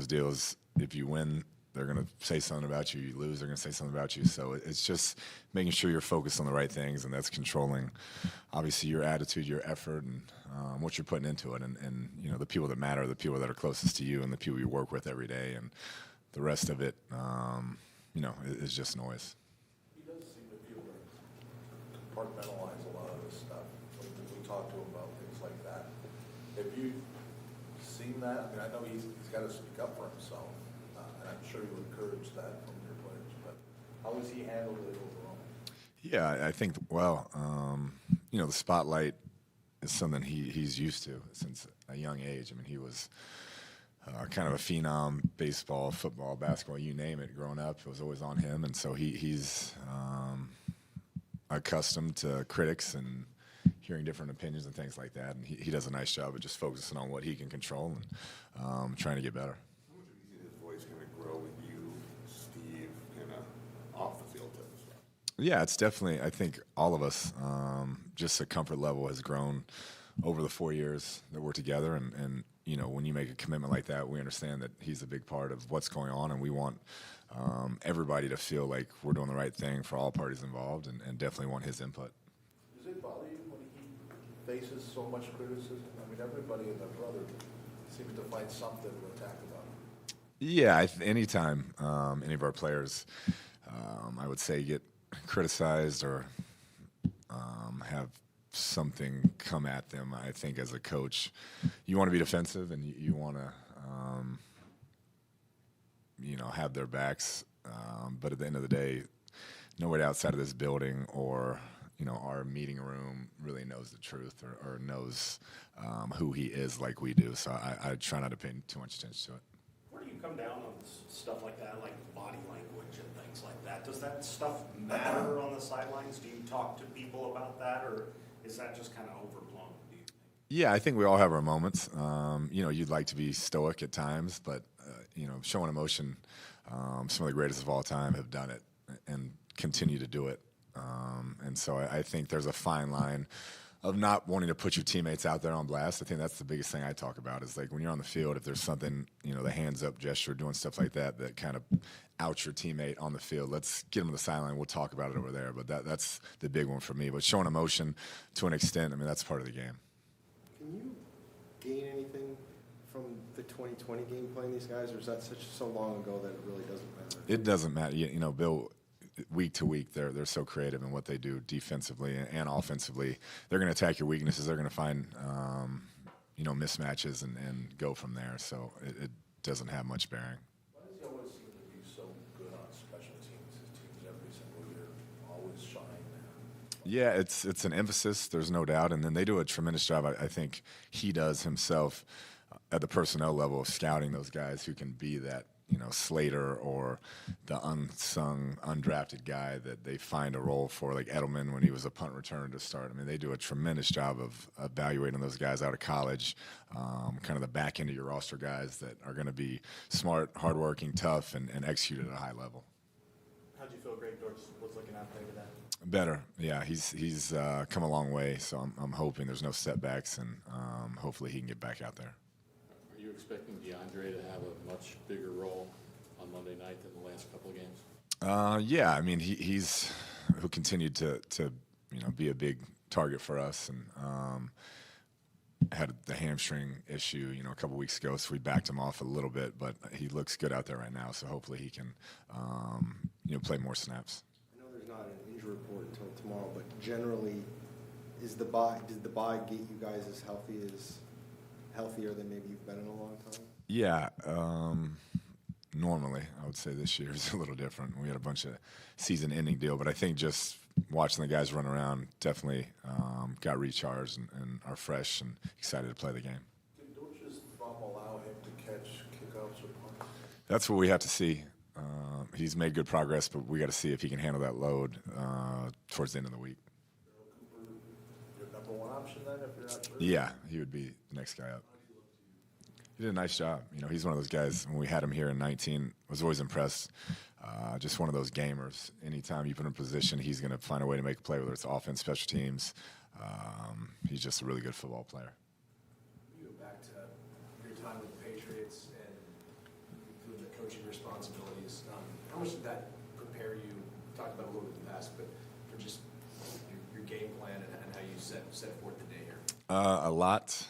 those deals, if you win, they're going to say something about you. You lose, they're going to say something about you. So it's just making sure you're focused on the right things, and that's controlling, obviously, your attitude, your effort, and what you're putting into it. And you know, the people that matter are the people that are closest to you and the people you work with every day. And the rest of it, you know, is just noise. He does seem to be able to compartmentalize a lot of this stuff. When we talk to him about things like that. Have you seen that? I mean, I know he's got to speak up for himself. And I'm sure you encourage that from your players, but how has he handled it overall? Yeah, I think, well, you know, the spotlight is something he's used to since a young age. I mean, he was kind of a phenom, baseball, football, basketball, you name it, growing up. It was always on him, and so he's accustomed to critics and hearing different opinions and things like that, and he does a nice job of just focusing on what he can control and trying to get better. Off the field type of stuff. Yeah, it's definitely, I think all of us, just the comfort level has grown over the 4 years that we're together. And you know, when you make a commitment like that, we understand that he's a big part of what's going on, and we want everybody to feel like we're doing the right thing for all parties involved, and definitely want his input. Does it bother you when he faces so much criticism? I mean, everybody and their brother seems to find something to attack about him. Yeah, anytime any of our players, I would say, get criticized or have something come at them, I think as a coach, you want to be defensive, and you want to, you know, have their backs. But at the end of the day, nobody outside of this building or, you know, our meeting room really knows the truth or knows who he is like we do. So I try not to pay too much attention to it. Where do you come down on stuff like that, like body language and things like that? Does that stuff matter on the sidelines? Do you talk to people about that, or is that just kind of overblown, do you think? Yeah, I think we all have our moments. You know, you'd like to be stoic at times, but, you know, showing emotion, some of the greatest of all time have done it and continue to do it. And so I think there's a fine line of not wanting to put your teammates out there on blast. I think that's the biggest thing I talk about is, like, when you're on the field, if there's something, you know, the hands up gesture, doing stuff like that kind of outs your teammate on the field, let's get them to the sideline. We'll talk about it over there. But that's the big one for me. But showing emotion to an extent, I mean, that's part of the game. Can you gain anything from the 2020 game playing these guys, or is that so long ago that it really doesn't matter? It doesn't matter. You know, Bill, week to week, they're so creative in what they do defensively and offensively. They're going to attack your weaknesses. They're going to find, you know, mismatches and go from there. So it doesn't have much bearing. Why does he always seem to be so good on special teams? His teams every single year always shine there. Yeah, it's an emphasis. There's no doubt. And then they do a tremendous job. I think he does himself at the personnel level of scouting those guys who can be that, you know, Slater or the unsung, undrafted guy that they find a role for, like Edelman when he was a punt returner to start. I mean, they do a tremendous job of evaluating those guys out of college, kind of the back end of your roster guys that are going to be smart, hardworking, tough, and execute at a high level. How'd you feel Greg Dortch was looking out there today? Better, yeah. He's come a long way, so I'm hoping there's no setbacks, and hopefully he can get back out there. Are you expecting DeAndre to have a much bigger role on Monday night than the last couple of games? Yeah, I mean, he's who continued to you know, be a big target for us, and had the hamstring issue, you know, a couple weeks ago, so we backed him off a little bit, but he looks good out there right now, so hopefully he can you know, play more snaps. I know there's not an injury report until tomorrow, but generally, did the bye get you guys as healthier than maybe you've been in a long time? Yeah, normally I would say this year is a little different. We had a bunch of season-ending deal, but I think just watching the guys run around definitely got recharged and are fresh and excited to play the game. Did Dortch's thumb allow him to catch kickouts or punts? That's what we have to see. He's made good progress, but we got to see if he can handle that load towards the end of the week. Cooper, your number one option then, if you're not sure? Yeah, he would be the next guy up. He did a nice job. You know, he's one of those guys, when we had him here in 19, was always impressed. Just one of those gamers. Anytime you put him in position, he's going to find a way to make a play, whether it's offense, special teams. He's just a really good football player. You go back to your time with the Patriots, and coaching responsibilities. How much did that prepare you? Talked about a little bit in the past, but for just your game plan and how you set forth the day here. A lot.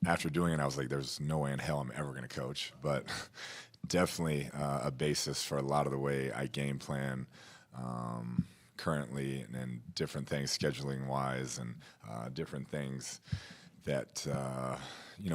After doing it, I was like, "There's no way in hell I'm ever going to coach." But definitely a basis for a lot of the way I game plan currently, and different things scheduling wise, and different things that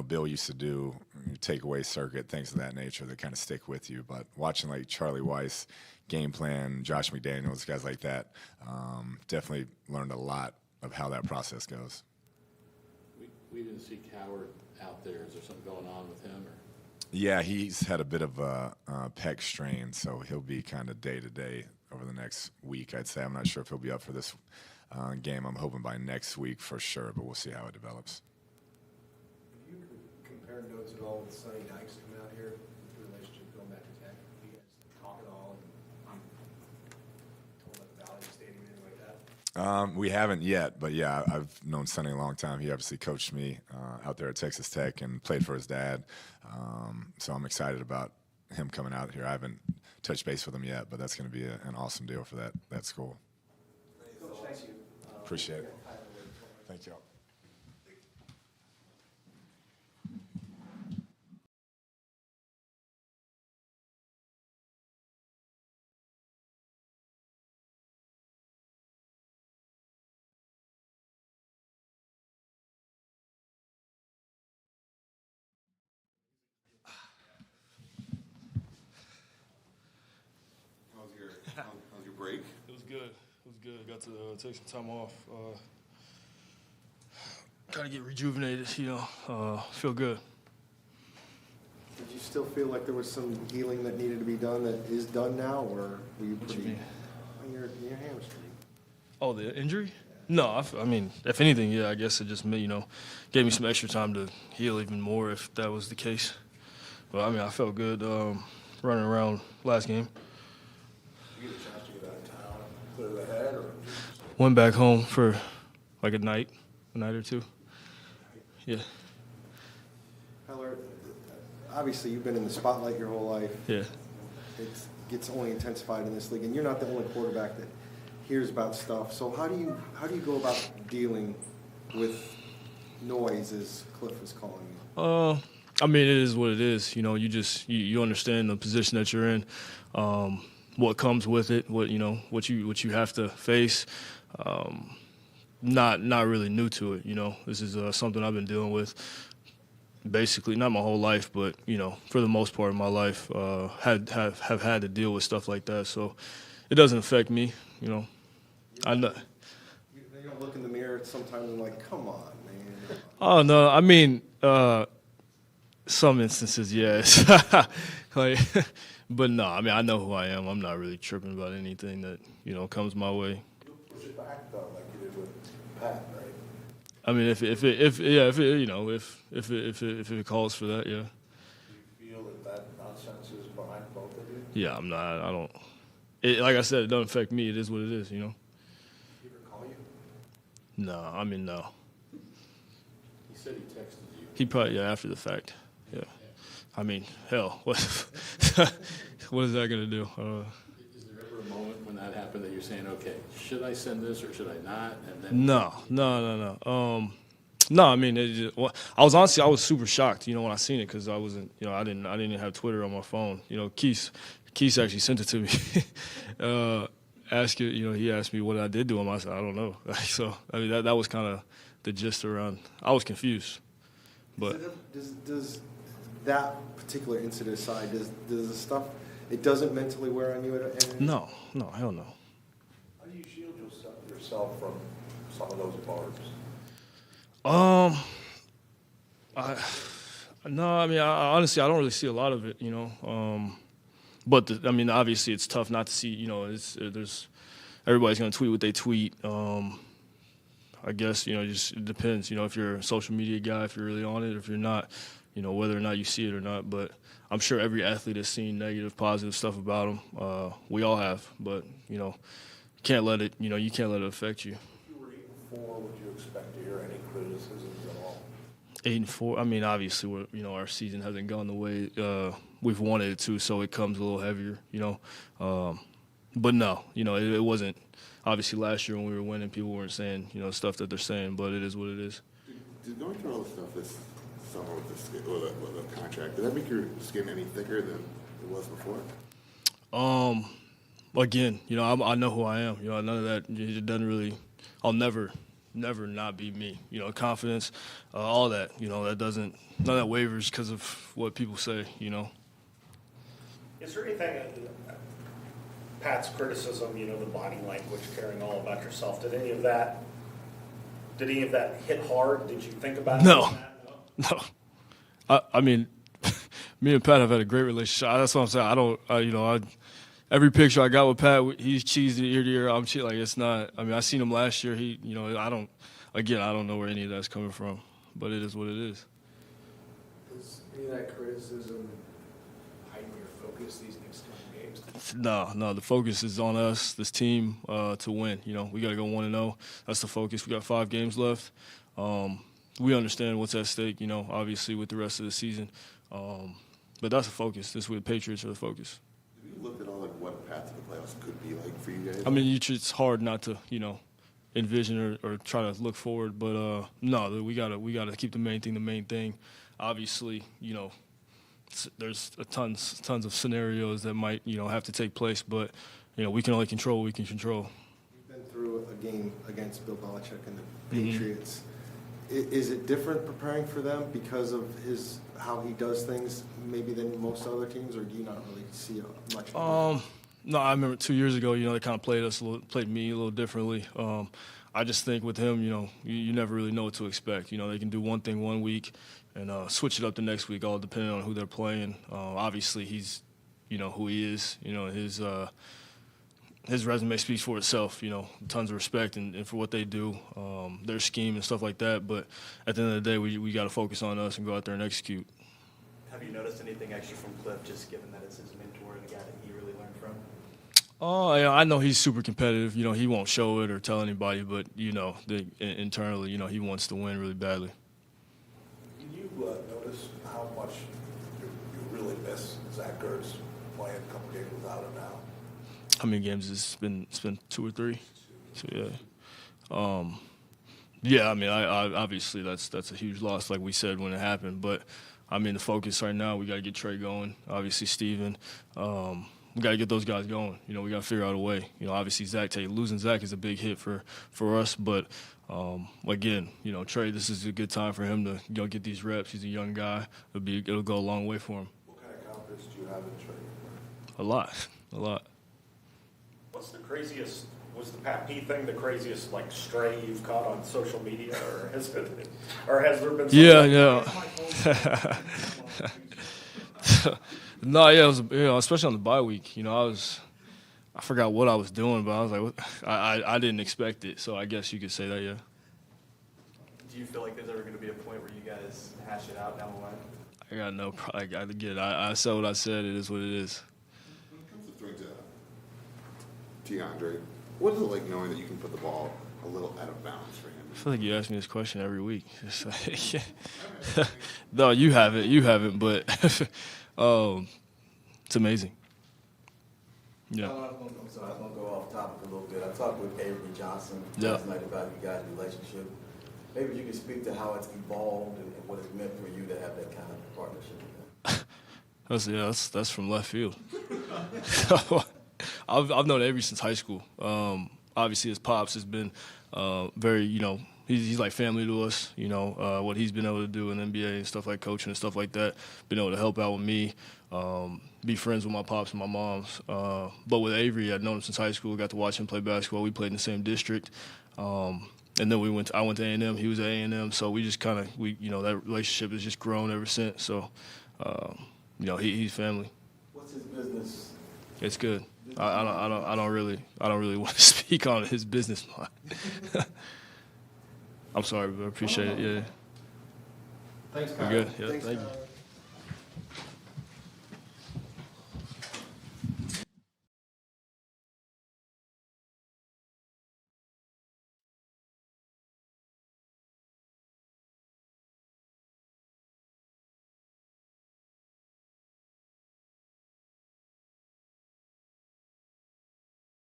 Bill used to do, takeaway circuit, things of that nature that kind of stick with you. But watching like Charlie Weiss game plan, Josh McDaniels, guys like that, definitely learned a lot of how that process goes. We didn't see Coward out there. Is there something going on with him? Or? Yeah, he's had a bit of a pec strain, so he'll be kind of day to day over the next week, I'd say. I'm not sure if he'll be up for this game. I'm hoping by next week for sure, but we'll see how it develops. Have you compared notes at all with Sonny Dykes coming out here, the relationship going back to Tech? Have you guys talk at all and told about the Valley Stadium, anything like that? We haven't yet, but yeah, I've known Sonny a long time. He obviously coached me out there at Texas Tech and played for his dad. So I'm excited about him coming out here. I haven't touched base with him yet, but that's going to be an awesome deal for that school. Coach, thank you. Appreciate it. Thank you. How's your break? It was good. It was good. Got to take some time off. Kind of get rejuvenated, feel good. Did you still feel like there was some healing that needed to be done that is done now, or were you What you pretty mean? on your hamstring? Oh, the injury? No, I mean, if anything, yeah, I guess it just gave me some extra time to heal even more if that was the case. But, I mean, I felt good running around last game. Did you get a chance to get out of town and clear the head, or? Went back home for like a night or two. Yeah, Heller, obviously you've been in the spotlight your whole life. yeah. It gets only intensified in this league, and you're not the only quarterback that hears about stuff. So how do you go about dealing with noise, as Kliff is calling it? I mean, it is what it is. You understand the position that you're in, what comes with it, what you have to face. Not really new to it. This is something I've been dealing with basically not my whole life, but for the most part of my life, have had to deal with stuff like that. So it doesn't affect me. I know. You don't look in the mirror sometimes and like, come on, man. Oh no, I mean, some instances, yes. But no, I mean, I know who I am. I'm not really tripping about anything that comes my way. Push it back though, like you did with Pat, right? I mean, if it calls for that, yeah. Do you feel that nonsense is behind both of you? Yeah, I'm not. I don't. Like I said, it doesn't affect me. It is what it is. Did he ever call you? No, I mean no. He said he texted you. He probably after the fact. Yeah. I mean, hell, what what is that gonna do? Is there ever a moment when that happened that you're saying, okay, should I send this or should I not? And then No. No, I mean, I was super shocked, when I seen it because I wasn't, I didn't have Twitter on my phone. Keith actually sent it to me. He asked me what I did to him. I said, I don't know. So, I mean, that was kind of the gist around. I was confused, but Does that particular incident aside, does the stuff, it doesn't mentally wear on you at any? no, hell no. How do you shield yourself from some of those barbs? I mean, honestly, I don't really see a lot of it, But I mean, obviously, it's tough not to see. There's everybody's gonna tweet what they tweet. I guess just it depends. If you're a social media guy, if you're really on it, if you're not, whether or not you see it or not. But I'm sure every athlete has seen negative, positive stuff about them. We all have, but you can't let it. You can't let it affect you. If you were 8-4, would you expect to hear any criticisms at all? 8-4. I mean, obviously, our season hasn't gone the way we've wanted it to, so it comes a little heavier, But no, it wasn't. Obviously, last year when we were winning, people weren't saying, stuff that they're saying, but it is what it is. Did going through all the stuff this summer with the skin, or the contract, did that make your skin any thicker than it was before? Again, I know who I am. None of that. It doesn't really. I'll never not be me. Confidence, all that. That doesn't. None of that wavers because of what people say. Is there anything, Pat's criticism, the body language, caring all about yourself, did any of that hit hard? Did you think about No. that? No. I mean, me and Pat have had a great relationship. That's what I'm saying. I don't. Every picture I got with Pat, he's cheesy ear to ear. I'm cheesy. Like, it's not. I mean, I seen him last year. I don't. Again, I don't know where any of that's coming from, but it is what it is. Does any of that criticism heighten your focus these next couple games? No. The focus is on us, this team, to win. We got to go 1-0. That's the focus. We got 5 games left. We understand what's at stake. Obviously with the rest of the season, but that's the focus. This week, the Patriots are the focus. Have you looked at all what a path to the playoffs could be like for you guys? I mean, it's hard not to, envision or try to look forward, but no, we gotta keep the main thing. Obviously, there's tons of scenarios that might have to take place, but we can only control what we can control. We've been through a game against Bill Belichick and the Patriots. Is it different preparing for them because of how he does things maybe than most other teams, or do you not really see much? No, I remember 2 years ago, they kind of played me a little differently. I just think with him, you never really know what to expect. They can do one thing one week and switch it up the next week, all depending on who they're playing. Obviously, he's, who he is. His resume speaks for itself. Tons of respect and for what they do, their scheme and stuff like that. But at the end of the day, we got to focus on us and go out there and execute. Have you noticed anything extra from Kliff, just given that it's his mentor and the guy that he really learned from? Oh, yeah, I know he's super competitive. He won't show it or tell anybody, but internally, he wants to win really badly. Can you notice how much you really miss Zach Ertz playing a couple games without him now? How many games has it's been 2 or 3? So yeah. Yeah, I mean, I obviously that's a huge loss, like we said when it happened. But I mean, the focus right now, we got to get Trey going. Obviously, Steven. We got to get those guys going. We got to figure out a way. Obviously, losing Zach is a big hit for us. But again, Trey, this is a good time for him to get these reps. He's a young guy. It'll go a long way for him. What kind of confidence do you have in Trey? A lot. What's the craziest? Was the Pat P thing the craziest stray you've caught on social media, or has there been? Yeah. No, yeah, it was especially on the bye week. I forgot what I was doing, but I was like, I didn't expect it. So I guess you could say that, yeah. Do you feel like there's ever going to be a point where you guys hash it out down the line? I got no. I said what I said. It is what it is. When it comes to throwing to DeAndre, what is it like knowing that you can put the ball a little out of bounds for him? I feel like you ask me this question every week. It's like, no, you haven't, but it's amazing. Yeah. I'm sorry, I'm going to go off topic a little bit. I talked with Avery Johnson Yeah. last night about you guys' relationship. Maybe you can speak to how it's evolved and what it's meant for you to have that kind of partnership with him. That's from left field. I've known Avery since high school. Obviously, his pops has been very, he's like family to us. What he's been able to do in the NBA and stuff like coaching and stuff like that. Been able to help out with me, be friends with my pops and my moms. But with Avery, I'd known him since high school. Got to watch him play basketball. We played in the same district. And then I went to A&M. He was at A&M. So we just kind of that relationship has just grown ever since. So he's family. What's his business? It's good. I don't really want to speak on his business mind. I'm sorry, but I appreciate it. Yeah. Thanks, We're Kyle. good. Yeah, Thanks, thank you. Kyle.